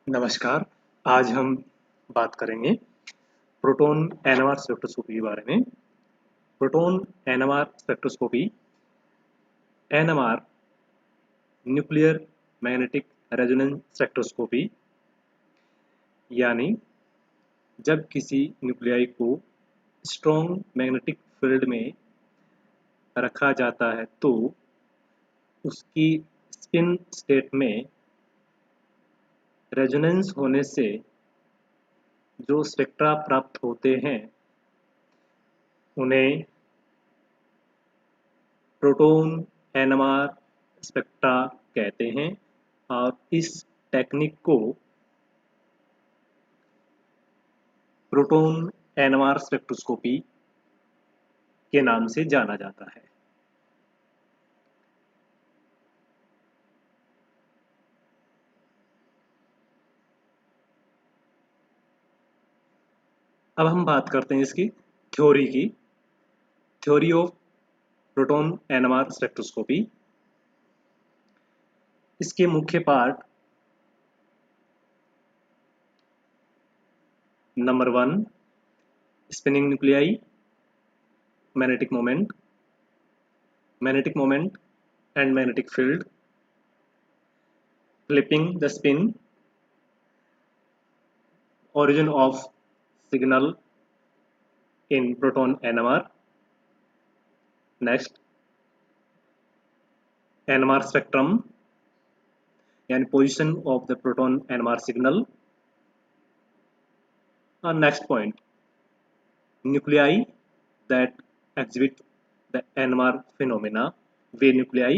नमस्कार। आज हम बात करेंगे प्रोटॉन एनएमआर स्पेक्ट्रोस्कोपी के बारे में। Proton NMR spectroscopy NMR nuclear magnetic resonance spectroscopy यानी जब किसी न्यूक्लियाई को स्ट्रॉन्ग मैग्नेटिक फील्ड में रखा जाता है तो उसकी स्पिन स्टेट में रेजोनेंस होने से जो स्पेक्ट्रा प्राप्त होते हैं उन्हें प्रोटॉन एनएमआर स्पेक्ट्रा कहते हैं और इस टेक्निक को प्रोटॉन एनएमआर स्पेक्ट्रोस्कोपी के नाम से जाना जाता है। अब हम बात करते हैं इसकी theory of proton NMR spectroscopy. इसके मुख्य part number 1 spinning nuclei, magnetic moment and magnetic field, flipping the spin, origin of signal in proton NMR. Next, NMR spectrum and position of the proton NMR signal. And next point, nuclei that exhibit the NMR phenomena, way nuclei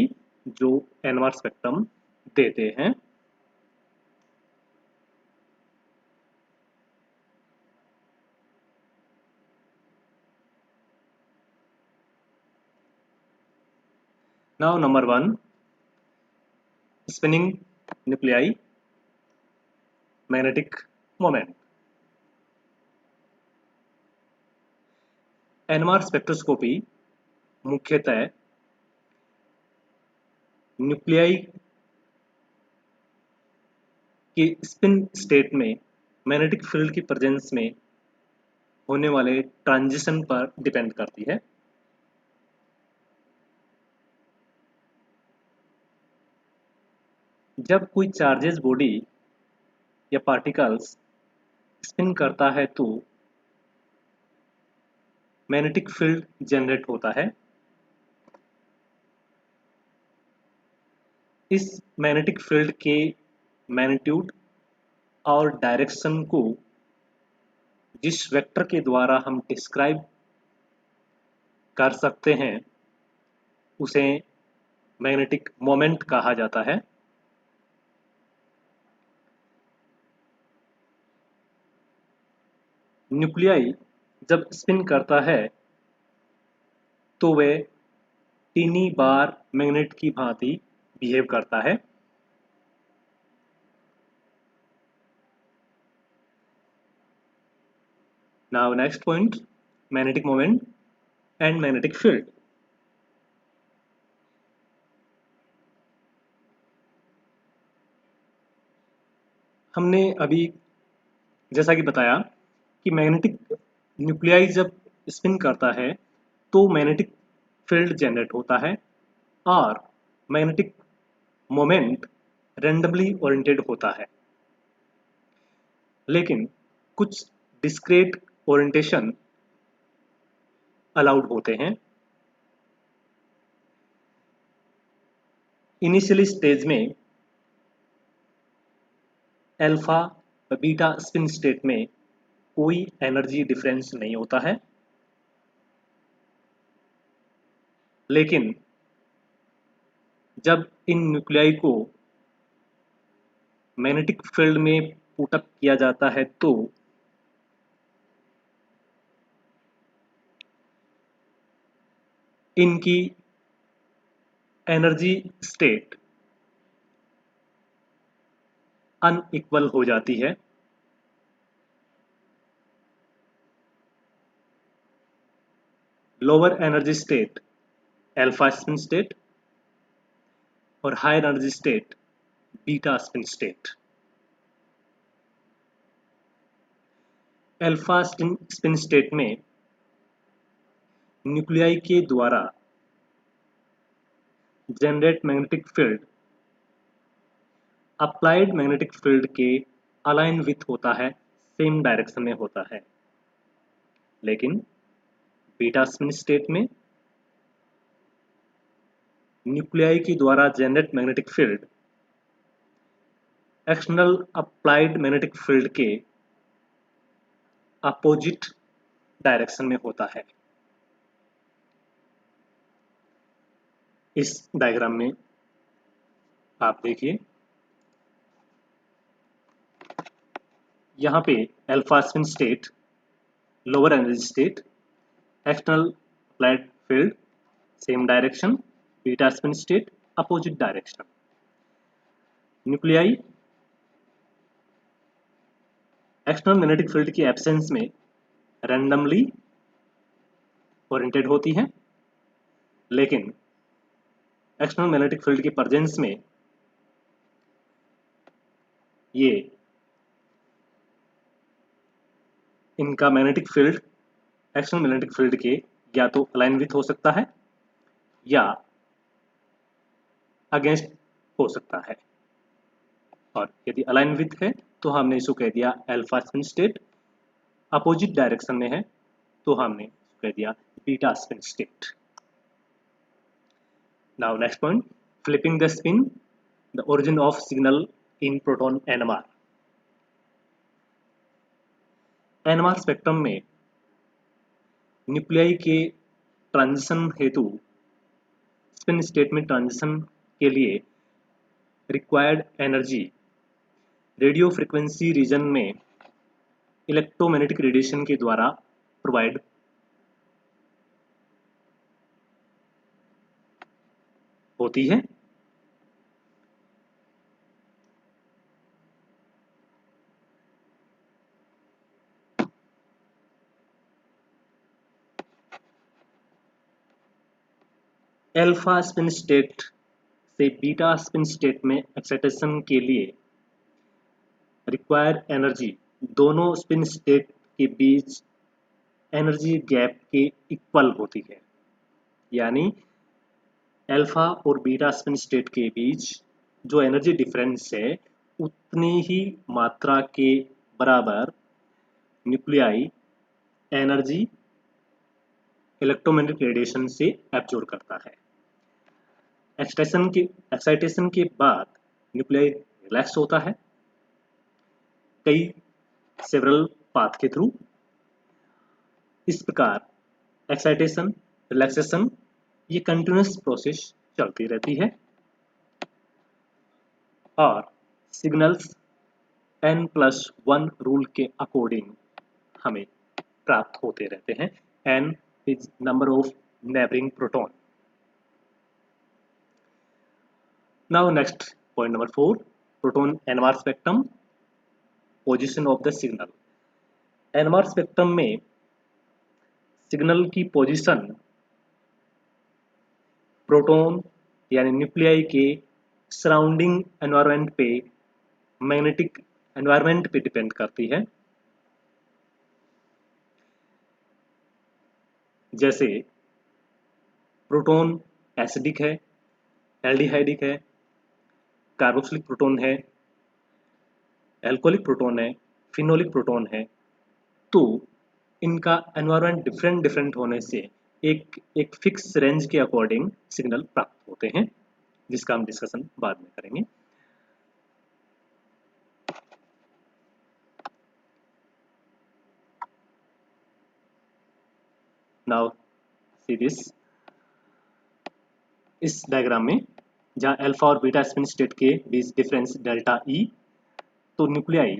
जो NMR spectrum देते हैं। Now number 1, spinning nuclei, magnetic moment. NMR spectroscopy मुख्यतः nuclei की spin state में magnetic field की presence में होने वाले ट्रांजिशन पर डिपेंड करती है। जब कोई चार्जेस बॉडी या पार्टिकल्स स्पिन करता है तो मैग्नेटिक फील्ड जनरेट होता है। इस मैग्नेटिक फील्ड के मैग्नीट्यूड और डायरेक्शन को जिस वेक्टर के द्वारा हम डिस्क्राइब कर सकते हैं उसे मैग्नेटिक मोमेंट कहा जाता है। न्यूक्लियाई जब स्पिन करता है तो वह टीनी बार मैग्नेट की भांति बिहेव करता है। Now next point, magnetic moment and magnetic field. हमने अभी जैसा कि बताया कि मैग्नेटिक न्यूक्लियाई जब स्पिन करता है तो मैग्नेटिक फील्ड जनरेट होता है और मैग्नेटिक मोमेंट रैंडमली ओरिएंटेड होता है, लेकिन कुछ डिस्क्रीट ओरिएंटेशन अलाउड होते हैं। इनिशियली स्टेज में अल्फा व बीटा स्पिन स्टेट में कोई एनर्जी डिफरेंस नहीं होता है, लेकिन जब इन न्यूक्लियाई को मैग्नेटिक फील्ड में पुट अप किया जाता है तो इनकी एनर्जी स्टेट अनइक्वल हो जाती है। Lower energy state alpha spin state और higher energy state beta spin state. Alpha spin state में न्यूक्लियाई के द्वारा generate magnetic field applied magnetic field के अलाइन विथ होता है, सेम डायरेक्शन में होता है। लेकिन बीटा स्पिन स्टेट में न्यूक्लियाई के द्वारा generate magnetic field external applied magnetic field के अपोजिट डायरेक्शन में होता है। इस डायग्राम में आप देखिए, यहाँ पे alpha spin state lower energy state, external applied field same direction, beta spin state opposite direction. Nuclei external magnetic field की एब्सेंस में रैंडमली ओरिएंटेड होती हैं, लेकिन एक्सटर्नल मैग्नेटिक फील्ड की प्रेजेंस में ये इनका magnetic field external magnetic field के या तो अलाइन विथ हो सकता है या अगेंस्ट हो सकता है। और यदि अलाइन विथ है तो हमने इसको कह दिया alpha spin state, opposite direction में है तो हमने इसको कह दिया beta spin state. Now next point, flipping the spin, the origin of signal in proton NMR. NMR spectrum में न्यूक्लियाई के ट्रांजिशन हेतु स्पिन स्टेट में ट्रांजिशन के लिए required energy radio frequency region में इलेक्ट्रोमैग्नेटिक रेडिएशन के द्वारा प्रोवाइड होती है। अल्फा स्पिन स्टेट से बीटा स्पिन स्टेट में एक्साइटेशन के लिए रिक्वायर्ड एनर्जी दोनों स्पिन स्टेट के बीच एनर्जी गैप के इक्वल होती है, यानी अल्फा और बीटा स्पिन स्टेट के बीच जो एनर्जी डिफरेंस है उतनी ही मात्रा के बराबर न्यूक्लियाई एनर्जी इलेक्ट्रोमैग्नेटिक रेडिएशन से एब्जॉर्ब करता है। एक्साइटेशन के बाद न्यूक्लियाई रिलैक्स होता है कई सेवरल पाथ के थ्रू। इस प्रकार एक्साइटेशन रिलैक्सेशन ये कंटिन्यूस प्रोसेस चलती रहती है और सिग्नल्स n+1 रूल के अकॉर्डिंग हमें प्राप्त होते रहते हैं। n is number of neighbouring proton. Now next point number 4, proton NMR spectrum, position of the signal. NMR spectrum में सिग्नल की पोजीशन प्रोटॉन यानी न्यूक्लियाई के सराउंडिंग एनवायरनमेंट पे, मैग्नेटिक एनवायरनमेंट पे डिपेंड करती है। जैसे प्रोटॉन एसिडिक है, एल्डिहाइडिक है, कार्बोक्सिलिक प्रोटॉन है, एल्कोहलिक प्रोटॉन है, फिनोलिक प्रोटॉन है, तो इनका एनवायरनमेंट डिफरेंट होने से एक फिक्स रेंज के अकॉर्डिंग सिग्नल प्राप्त होते हैं, जिसका हम डिस्कशन बाद में करेंगे। नाउ सी दिस, इस डायग्राम में जहां अल्फा और बीटा स्पिन स्टेट के बीच डिफरेंस डेल्टा ई, तो न्यूक्लियाई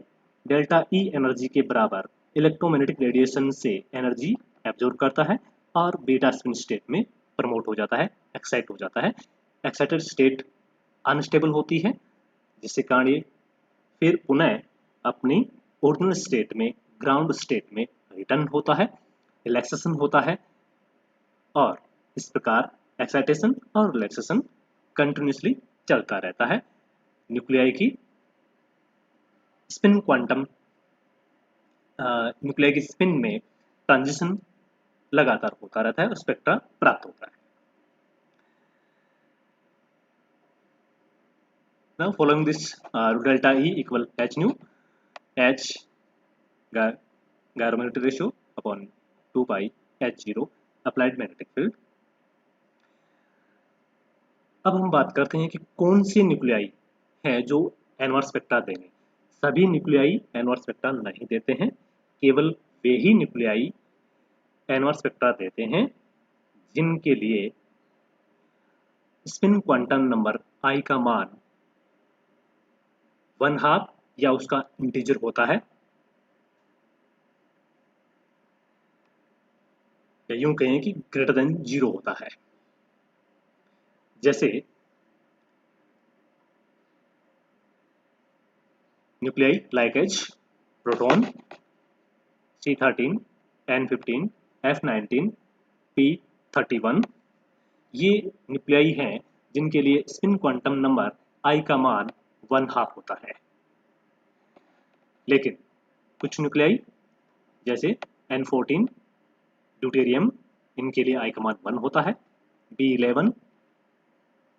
डेल्टा ई एनर्जी के बराबर इलेक्ट्रोमैग्नेटिक रेडिएशन से एनर्जी एब्जॉर्ब करता है और बीटा स्पिन स्टेट में प्रमोट हो जाता है, एक्साइट हो जाता है। एक्साइटेड स्टेट अनस्टेबल होती है, जिससे कारण ये फिर पुनः अपनी ओरिजिनल स्टेट में, ग्राउंड स्टेट में रिटर्न होता है, रिलैक्सेशन होता है और इस प्रकार एक्साइटेशन और रिलैक्सेशन कंटिन्यूसली चलता रहता है। न्यूक्लियाई की स्पिन क्वांटम न्यूक्लियाई की स्पिन में ट्रांजिशन लगातार होता रहता है और स्पेक्ट्रा प्राप्त होता है। Now following this delta E equal h nu, h gyromagnetic ratio upon 2 pi h0 applied magnetic field। अब हम बात करते हैं कि कौन से न्यूक्लियाई है जो एनवर स्पेक्ट्रा देंगे। सभी न्यूक्लियाई एनवर स्पेक्ट्रा नहीं देते हैं, केवल वे ही न्यूक्लियाई एनवर स्पेक्ट्रा देते हैं जिनके लिए स्पिन क्वांटम नंबर I का मान 1/2 या उसका इंटीजर होता है, या यूं कहें कि ग्रेटर देन 0 होता है। जैसे nuclei like H, proton, C13, N15, F19, P31, ये न्यूक्लियाई हैं जिनके लिए स्पिन क्वांटम नंबर I का मान 1/2 होता है। लेकिन कुछ न्यूक्लियाई जैसे N14, ड्यूटेरियम, इनके लिए I का मान 1 होता है। B11,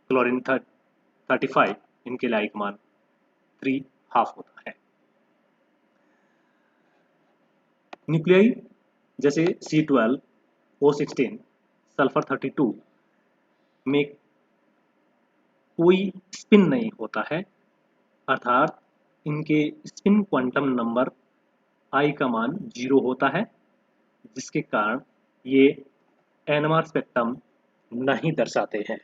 क्लोरीन 35, इनके लिए I का मान 3/2 होता है। न्यूक्लियाई जैसे C12, O16, सल्फर 32 में कोई स्पिन नहीं होता है, अर्थात इनके स्पिन क्वांटम नंबर I का मान 0 होता है, जिसके कारण ये एनएमआर स्पेक्ट्रम नहीं दर्शाते हैं।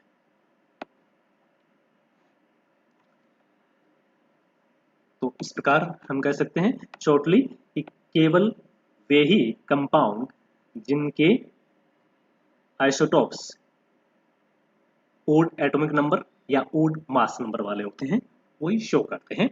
तो इस प्रकार हम कह सकते हैं शॉर्टली कि केवल वे ही कंपाउंड जिनके आइसोटॉप्स ओड एटॉमिक नंबर या ओड मास नंबर वाले होते हैं वही शो करते हैं